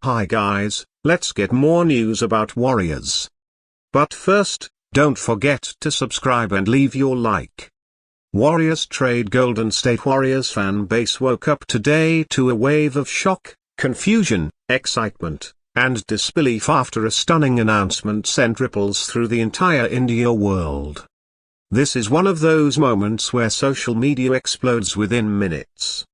Hi guys, let's get more news about Warriors. But first, don't forget to subscribe and leave your like. Warriorstrade Golden State Warriors fan base woke up today to a wave of shock, confusion, excitement, and disbelief after a stunning announcement sent ripples through the entire India world. This is one of those moments where social media explodes within minutes.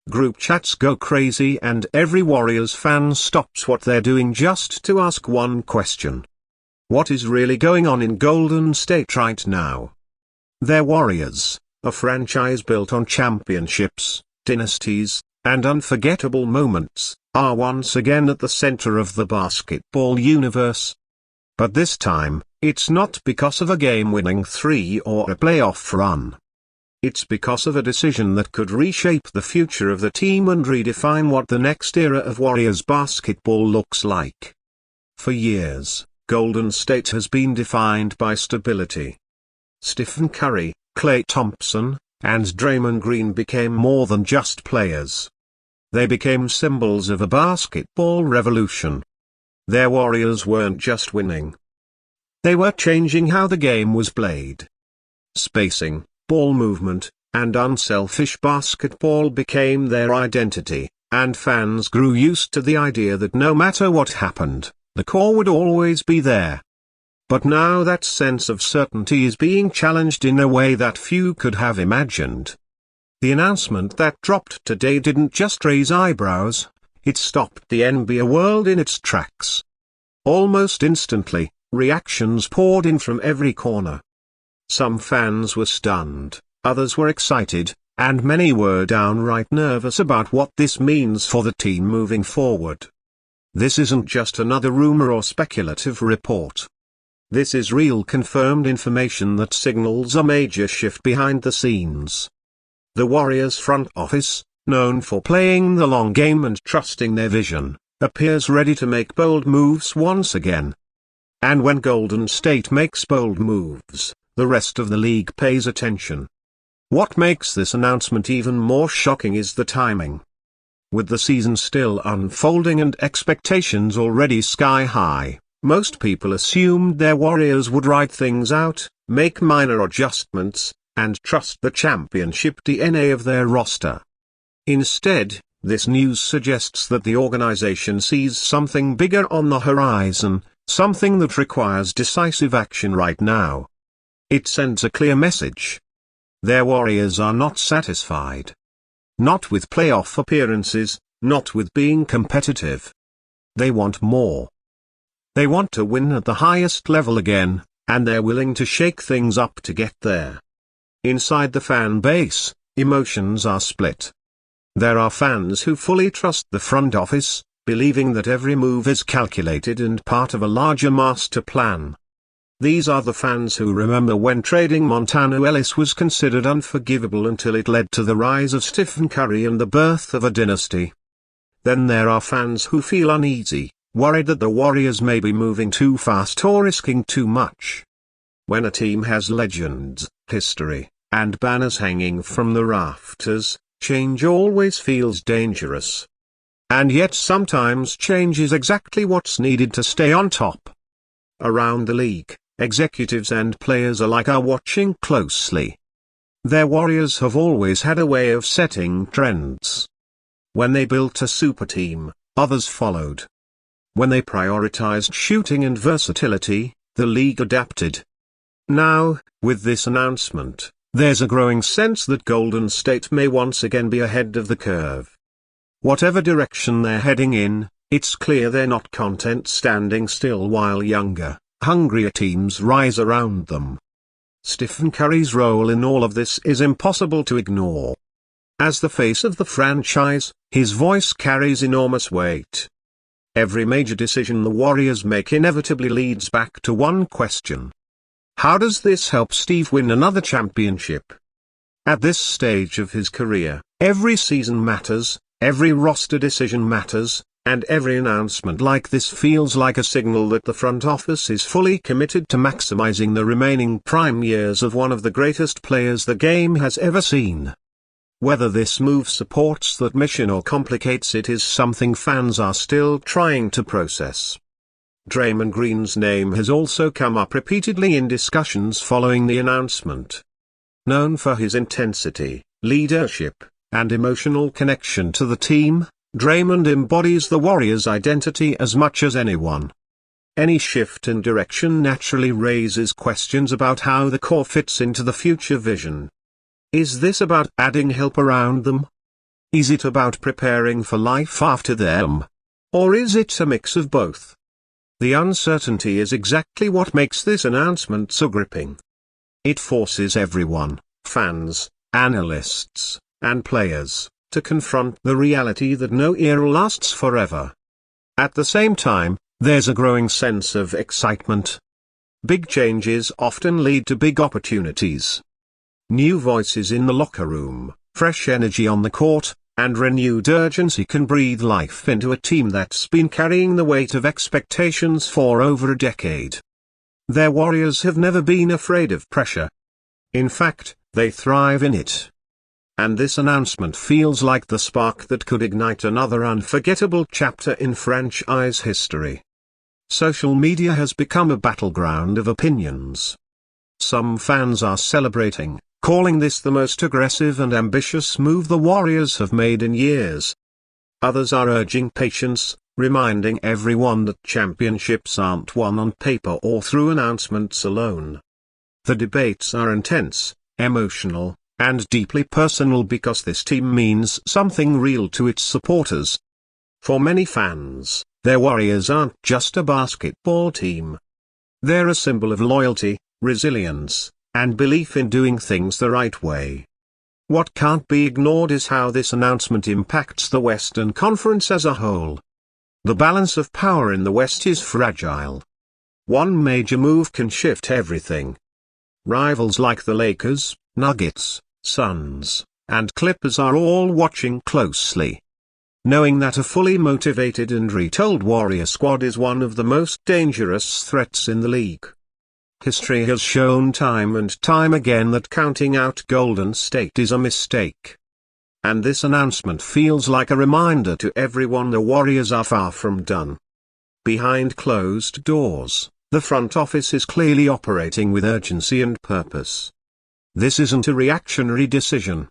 Group chats go crazy and every Warriors fan stops what they're doing just to ask one question. What is really going on in Golden State right now? They're Warriors, a franchise built on championships, dynasties, and unforgettable moments, are once again at the center of the basketball universe. But this time, it's not because of a game-winning 3 or a playoff run. It's because of a decision that could reshape the future of the team and redefine what the next era of Warriors basketball looks like. For years, Golden State has been defined by stability. Stephen Curry, Klay Thompson, and Draymond Green became more than just players. They became symbols of a basketball revolution. Their Warriors weren't just winning. They were changing how the game was played. Spacing, ball movement, and unselfish basketball became their identity, and fans grew used to the idea that no matter what happened, the core would always be there. But now that sense of certainty is being challenged in a way that few could have imagined. The announcement that dropped today didn't just raise eyebrows, it stopped the NBA world in its tracks. Almost instantly, reactions poured in from every corner. Some fans were stunned, others were excited, and many were downright nervous about what this means for the team moving forward. This isn't just another rumor or speculative report. This is real confirmed information that signals a major shift behind the scenes. The Warriors front office, known for playing the long game and trusting their vision, appears ready to make bold moves once again. And when Golden State makes bold moves, the rest of the league pays attention. What makes this announcement even more shocking is the timing. With the season still unfolding and expectations already sky high, most people assumed their Warriors would ride things out, make minor adjustments, and trust the championship DNA of their roster. Instead, this news suggests that the organization sees something bigger on the horizon, something that requires decisive action right now. It sends a clear message. Their Warriors are not satisfied. Not with playoff appearances, not with being competitive. They want more. They want to win at the highest level again, and they're willing to shake things up to get there. Inside the fan base, emotions are split. There are fans who fully trust the front office, believing that every move is calculated and part of a larger master plan. These are the fans who remember when trading Montana Ellis was considered unforgivable until it led to the rise of Stephen Curry and the birth of a dynasty. Then there are fans who feel uneasy, worried that the Warriors may be moving too fast or risking too much. When a team has legends, history, and banners hanging from the rafters, change always feels dangerous. And yet sometimes change is exactly what's needed to stay on top. Around the league, executives and players alike are watching closely. Their Warriors have always had a way of setting trends. When they built a super team, others followed. When they prioritized shooting and versatility, the league adapted. Now, with this announcement, there's a growing sense that Golden State may once again be ahead of the curve. Whatever direction they're heading in, it's clear they're not content standing still while younger, hungrier teams rise around them. Stephen Curry's role in all of this is impossible to ignore. As the face of the franchise, his voice carries enormous weight. Every major decision the Warriors make inevitably leads back to one question. How does this help Steve win another championship? At this stage of his career, every season matters, every roster decision matters, and every announcement like this feels like a signal that the front office is fully committed to maximizing the remaining prime years of one of the greatest players the game has ever seen. Whether this move supports that mission or complicates it is something fans are still trying to process. Draymond Green's name has also come up repeatedly in discussions following the announcement. Known for his intensity, leadership, and emotional connection to the team, Draymond embodies the Warriors' identity as much as anyone. Any shift in direction naturally raises questions about how the core fits into the future vision. Is this about adding help around them? Is it about preparing for life after them? Or is it a mix of both? The uncertainty is exactly what makes this announcement so gripping. It forces everyone, fans, analysts, and players, to confront the reality that no era lasts forever. At the same time, there's a growing sense of excitement. Big changes often lead to big opportunities. New voices in the locker room, fresh energy on the court, and renewed urgency can breathe life into a team that's been carrying the weight of expectations for over a decade. Their Warriors have never been afraid of pressure. In fact, they thrive in it. And this announcement feels like the spark that could ignite another unforgettable chapter in franchise history. Social media has become a battleground of opinions. Some fans are celebrating, calling this the most aggressive and ambitious move the Warriors have made in years. Others are urging patience, reminding everyone that championships aren't won on paper or through announcements alone. The debates are intense, emotional, and deeply personal because this team means something real to its supporters. For many fans, their Warriors aren't just a basketball team. They're a symbol of loyalty, resilience, and belief in doing things the right way. What can't be ignored is how this announcement impacts the Western Conference as a whole. The balance of power in the West is fragile. One major move can shift everything. Rivals like the Lakers, Nuggets, Suns, and Clippers are all watching closely. Knowing that a fully motivated and retold Warrior squad is one of the most dangerous threats in the league. History has shown time and time again that counting out Golden State is a mistake. And this announcement feels like a reminder to everyone the Warriors are far from done. Behind closed doors, the front office is clearly operating with urgency and purpose. This isn't a reactionary decision.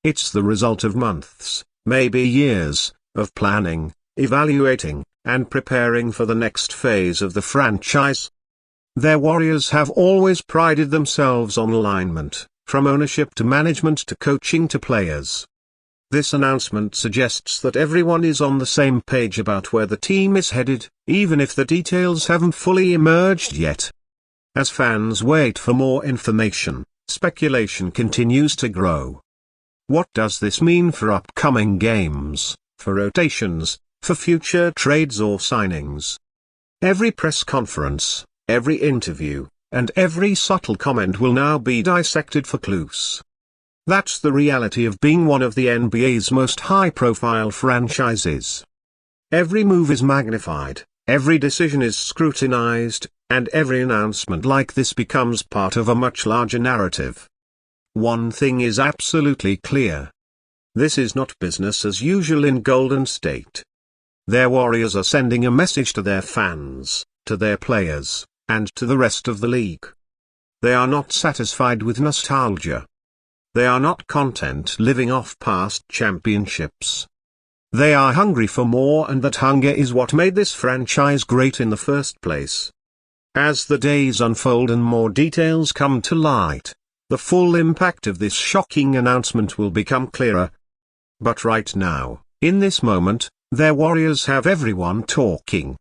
It's the result of months, maybe years, of planning, evaluating, and preparing for the next phase of the franchise. Their Warriors have always prided themselves on alignment, from ownership to management to coaching to players. This announcement suggests that everyone is on the same page about where the team is headed, even if the details haven't fully emerged yet. As fans wait for more information, speculation continues to grow. What does this mean for upcoming games, for rotations, for future trades or signings? Every press conference, every interview, and every subtle comment will now be dissected for clues. That's the reality of being one of the NBA's most high-profile franchises. Every move is magnified, every decision is scrutinized, and every announcement like this becomes part of a much larger narrative. One thing is absolutely clear. This is not business as usual in Golden State. Their Warriors are sending a message to their fans, to their players, and to the rest of the league. They are not satisfied with nostalgia. They are not content living off past championships. They are hungry for more, and that hunger is what made this franchise great in the first place. As the days unfold and more details come to light, the full impact of this shocking announcement will become clearer. But right now, in this moment, their Warriors have everyone talking.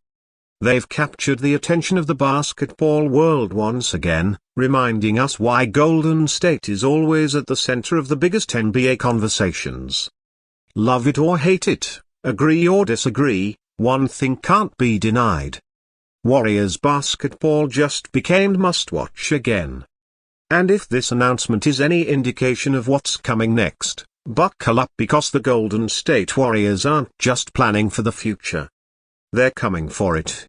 They've captured the attention of the basketball world once again, reminding us why Golden State is always at the center of the biggest NBA conversations. Love it or hate it, agree or disagree, one thing can't be denied. Warriors basketball just became must-watch again. And if this announcement is any indication of what's coming next, buckle up, because the Golden State Warriors aren't just planning for the future. They're coming for it,